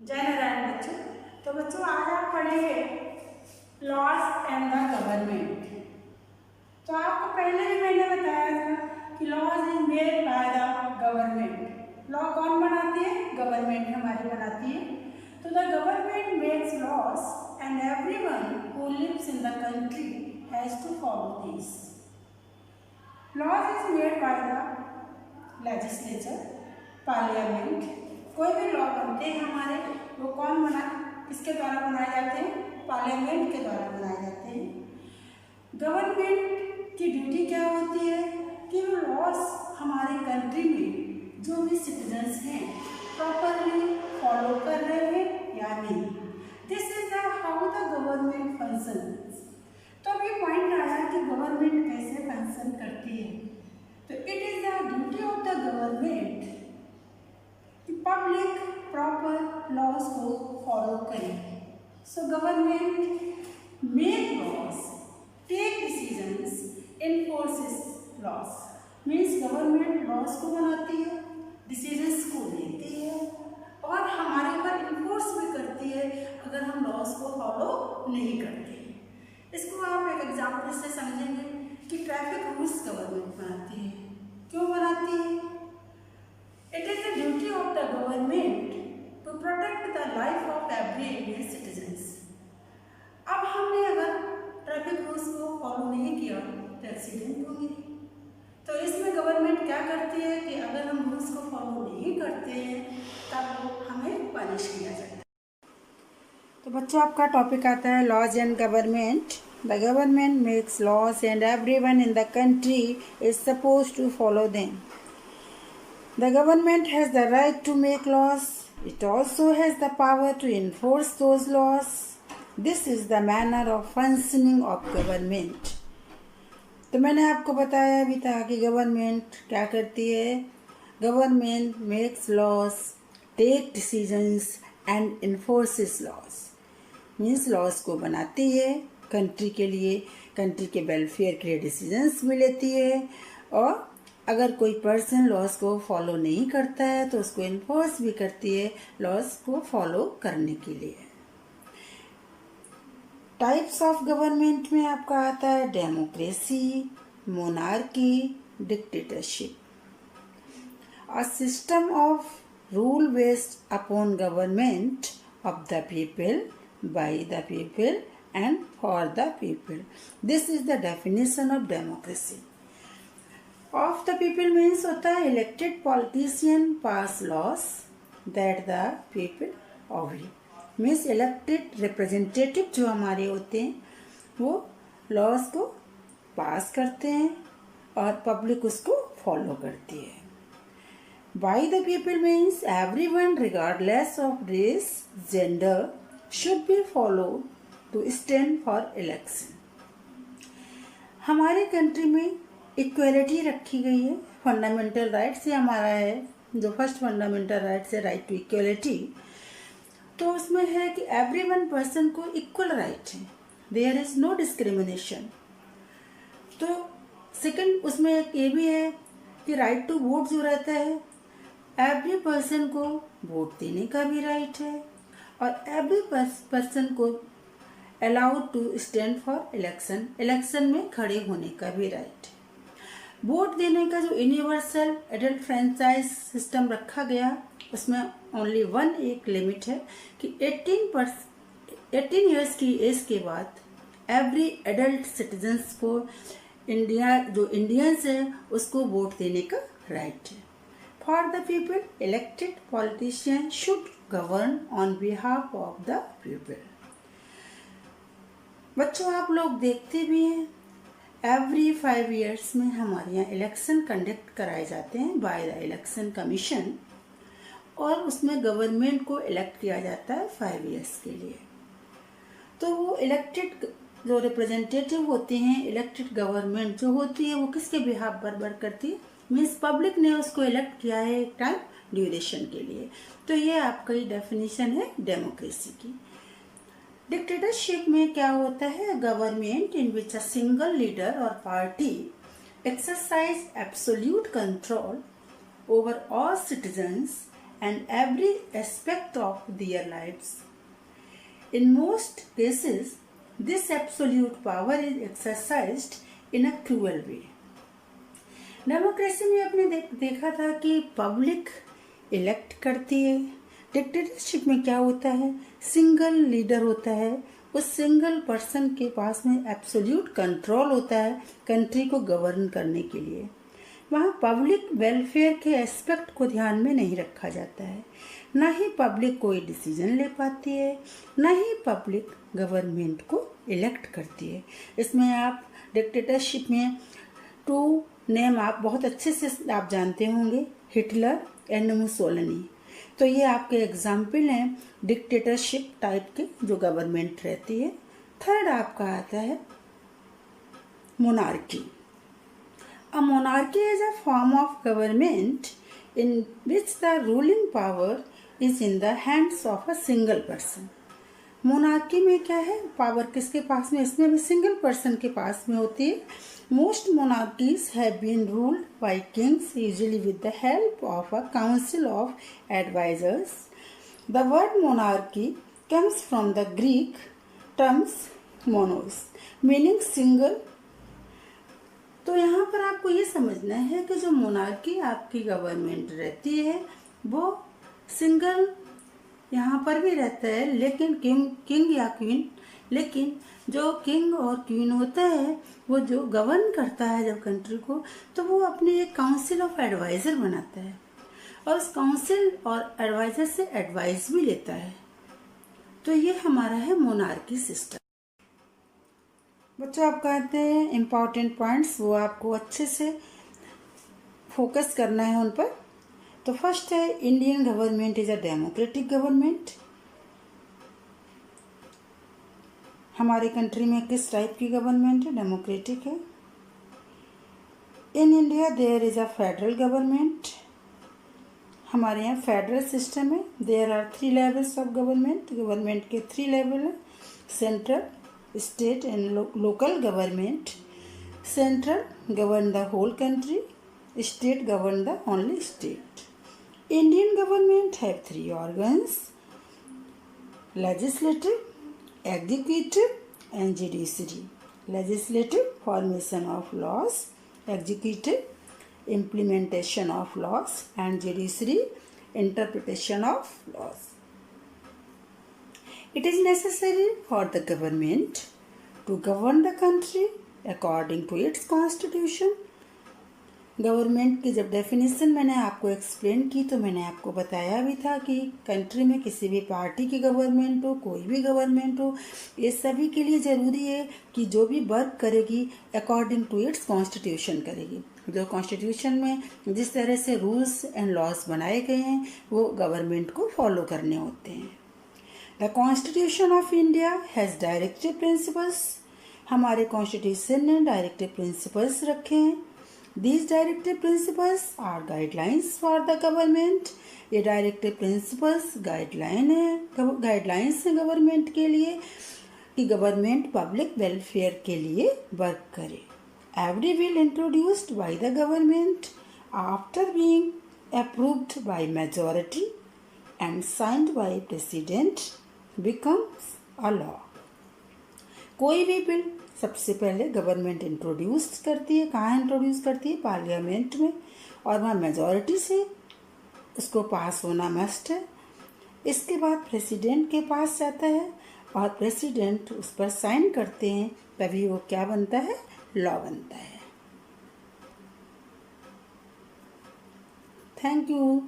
जय नारायण बच्चों। तो बच्चों आज आप पढ़ेंगे लॉज एंड द गवर्नमेंट। तो आपको पहले भी मैंने बताया था कि laws is made by the government. Law कौन बनाती है? गवर्नमेंट हमारी बनाती है। तो the government makes laws and everyone who lives in the country has to follow this. Laws is made by the legislature, parliament. कोई भी लॉ बनते हैं हमारे, वो कौन बना, किसके द्वारा बनाए जाते हैं? पार्लियामेंट के द्वारा बनाए जाते हैं। गवर्नमेंट की ड्यूटी क्या होती है कि वो लॉज हमारे कंट्री में जो भी सिटीजन्स हैं प्रॉपरली फॉलो कर रहे हैं या नहीं। This is how the government function. तो अब ये पॉइंट आया कि गवर्नमेंट कैसे फंक्शन करती है। तो it is the duty of the government कि पब्लिक प्रॉपर लॉज को फॉलो करें। So government make laws, take decisions, enforces laws. Means government laws को बनाती है, डिसीजंस को लेती है और हमारे ऊपर इन्फोर्स भी करती है अगर हम लॉज को फॉलो नहीं करते। इसको आप एक एग्जाम्पल से समझेंगे कि ट्रैफिक रूल्स गवर्नमेंट बनाती है। क्यों बनाती है? It is the duty of the government to protect the life of every Indian citizens. अब हमने अगर ट्रैफिक रूल्स को फॉलो नहीं किया तो एक्सीडेंट होंगे। तो इसमें गवर्नमेंट क्या करती है कि अगर हम रूल्स को फॉलो नहीं करते हैं तब हमें पनिश किया जाता है। तो बच्चों आपका टॉपिक आता है laws and government. The government makes laws and everyone in the country is suppose to follow them. The government has the right to make laws. It also has the power to enforce those laws. This is the manner of functioning of government. तो मैंने आपको बताया भी था कि government क्या करती है। Government makes laws, take decisions and enforces laws. Means laws को बनाती है कंट्री के लिए, कंट्री के वेलफेयर के लिए डिसीजंस भी लेती है और अगर कोई पर्सन लॉज को फॉलो नहीं करता है तो उसको इन्फोर्स भी करती है लॉज को फॉलो करने के लिए। टाइप्स ऑफ गवर्नमेंट में आपका आता है democracy, monarchy, dictatorship. A system of rule based upon government of the people, by the people and for the people. This is the definition of democracy. Of the people means होता है elected politician pass laws that the people obey. Means elected representative जो हमारे होते हैं वो laws को पास करते हैं और पब्लिक उसको फॉलो करती है। By the people means everyone regardless of race, gender should be follow to stand for election. हमारे कंट्री में इक्वलिटी रखी गई है। फंडामेंटल राइट्स से हमारा है जो फर्स्ट फंडामेंटल राइट्स है राइट टू इक्वलिटी। तो उसमें है कि एवरी वन पर्सन को इक्वल राइट है, देयर इज नो डिस्क्रिमिनेशन। तो सेकंड उसमें एक ये भी है कि राइट टू वोट जो रहता है, एवरी पर्सन को वोट देने का भी राइट है और एवरी पर्सन को allowed to stand for election, election में खड़े होने का भी राइट है। वोट देने का जो यूनिवर्सल एडल्ट फ्रेंचाइज सिस्टम रखा गया उसमें ओनली वन एक लिमिट है कि 18 ईयर्स की एज के बाद एवरी एडल्ट सिटीजन्स को इंडिया जो इंडियंस है उसको वोट देने का राइट है। For the people elected politician should govern on behalf of the people. बच्चों आप लोग देखते भी हैं एवरी 5 ईयर्स में हमारे यहाँ इलेक्शन कंडक्ट कराए जाते हैं बाय द इलेक्शन कमीशन और उसमें गवर्नमेंट को इलेक्ट किया जाता है 5 ईयर्स के लिए। तो वो इलेक्टेड जो रिप्रेजेंटेटिव होते हैं, इलेक्टेड गवर्नमेंट जो होती है वो किसके बिहाफ पर वर्क करती है? मीन्स पब्लिक ने उसको इलेक्ट किया है एक टाइम ड्यूरेशन के लिए। तो ये आपका ही डेफिनेशन है डेमोक्रेसी की। डिक्टेटरशिप में क्या होता है? Government in which a single leader or party exercise absolute control over all citizens and every aspect of their lives. In most cases, this absolute power is exercised in a cruel way. Democracy में आपने देखा था कि public elect करती है। Dictatorship में क्या होता है, सिंगल लीडर होता है, उस सिंगल पर्सन के पास में एब्सोल्यूट कंट्रोल होता है कंट्री को गवर्न करने के लिए। वहाँ पब्लिक वेलफेयर के एस्पेक्ट को ध्यान में नहीं रखा जाता है, ना ही पब्लिक कोई डिसीजन ले पाती है, ना ही पब्लिक गवर्नमेंट को इलेक्ट करती है। इसमें आप डिक्टेटरशिप में 2 नेम आप बहुत अच्छे से आप जानते होंगे, हिटलर एंड मुसोलिनी। तो ये आपके एग्जाम्पल हैं डिक्टेटरशिप टाइप के जो गवर्नमेंट रहती है। थर्ड आपका आता है monarchy. A monarchy is a form of government in which the ruling power is in the hands of a single person. Monarchy में क्या है, पावर किसके पास में, इसमें भी सिंगल पर्सन के पास में होती है। Most monarchies have been ruled by kings usually with the help of a council of advisers. The word monarchy comes from the Greek terms monos meaning single. तो यहाँ पर आपको ये समझना है कि जो मोनार्की आपकी गवर्नमेंट रहती है वो सिंगल यहाँ पर भी रहता है, लेकिन किंग या क्वीन, लेकिन जो किंग और क्वीन होता है वो जो गवर्न करता है जब कंट्री को, तो वो अपनी एक काउंसिल ऑफ एडवाइजर बनाता है और उस काउंसिल और एडवाइजर से एडवाइस भी लेता है। तो ये हमारा है मोनार्की सिस्टम। बच्चों, आप कहते हैं इम्पॉर्टेंट पॉइंट्स वो आपको अच्छे से फोकस करना है उन पर। तो फर्स्ट है, Indian government is a democratic government. हमारे कंट्री में किस टाइप की गवर्नमेंट है, डेमोक्रेटिक है। In India there is a federal government. हमारे यहाँ फेडरल सिस्टम है। There are 3 levels of government. Government के 3 लेवल है, central, state and local government. Central govern the whole country, state govern the only state. Indian government have 3 organs: legislative, executive and judiciary. Legislative, formation of laws; executive, implementation of laws; and judiciary, interpretation of laws. It is necessary for the government to govern the country according to its constitution. Government की जब definition मैंने आपको explain की तो मैंने आपको बताया भी था कि कंट्री में किसी भी पार्टी की गवर्नमेंट हो, कोई भी गवर्नमेंट हो, ये सभी के लिए ज़रूरी है कि जो भी वर्क करेगी अकॉर्डिंग टू इट्स कॉन्स्टिट्यूशन करेगी। जो कॉन्स्टिट्यूशन में जिस तरह से रूल्स एंड लॉज बनाए गए हैं वो गवर्नमेंट को फॉलो करने होते हैं। The constitution of India has directive principles. हमारे कॉन्स्टिट्यूशन ने डायरेक्टिव प्रिंसिपल्स रखे हैं। These directive principles are guidelines for the government. ये directive principles guidelines है गवर्नमेंट के लिए कि गवर्नमेंट पब्लिक वेलफेयर के लिए वर्क करे। Every bill introduced by the government after being approved by majority and signed by president becomes a law. कोई भी बिल सबसे पहले गवर्नमेंट इंट्रोड्यूस करती है। कहाँ इंट्रोड्यूस करती है, पार्लियामेंट में, और वहाँ मेजॉरिटी से उसको पास होना मस्ट है। इसके बाद प्रेसिडेंट के पास जाता है और प्रेसिडेंट उस पर साइन करते हैं, तभी वो क्या बनता है, लॉ बनता है। Thank you.